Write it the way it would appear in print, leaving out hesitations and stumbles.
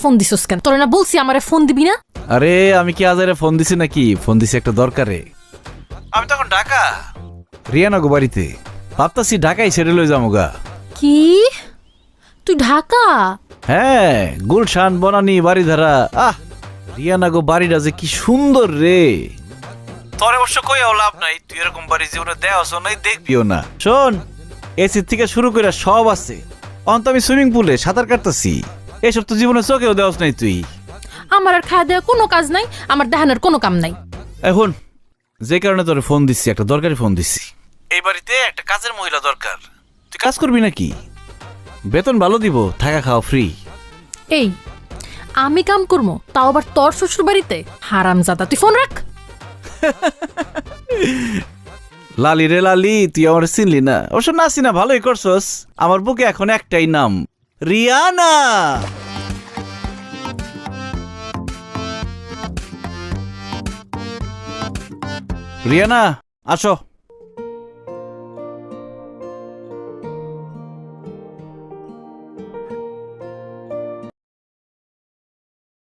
Phone দিছস কেন? তোরে না বলছি আমারে ফোন দিবি না? আরে আমি কি আজারে ফোন দিছি নাকি? ফোন দিছি একটা দরকারে। আমি তখন ঢাকা রিয়ানা গো বাড়িতে, ভাবতাছি ঢাকায় ছেড়ে লই যাবো গা। কি তুই ঢাকা? হ্যাঁ, গুলশান বনানি বাড়িধারা। রিয়ানা গো বাড়িটা যে কি সুন্দর রে। তোর অবশ্য কইও লাভ নাই, তুই এরকম বাড়ি জীবনে দেওয়াছ নাই, দেখবিও না। শোন, এসি থেকে শুরু করে সব আছে। অন্ত আমি সুইমিং পুলে সাঁতার কাটতেছি, এসব তো জীবনে চোখেও দেওয়াছ নাই তুই। আমার আর খাওয়া দেওয়া কোনো কাজ নাই, আমার দেহানোর কোনো কাম নাই। এখন যে কারণে তোরে ফোন দিচ্ছি, একটা দরকারি ফোন দিচ্ছি। এই বাড়িতে একটা কাজের মহিলা দরকার, তুই কাজ করবি নাকি? বেতন ভালো দিব, থাকা খাওয়া ফ্রি। এই আমি কাম করবো, তাও আবার তোর শ্বশুর বাড়িতে? হারামজাদা, তুই ফোন রাখ। লালি রে লালি, তুই আমার চিনলি না? অবশ্য না চিনা ভালোই করছস। আমার বুকে এখন একটাই নাম, রিয়ানা। রিয়ানা আসো।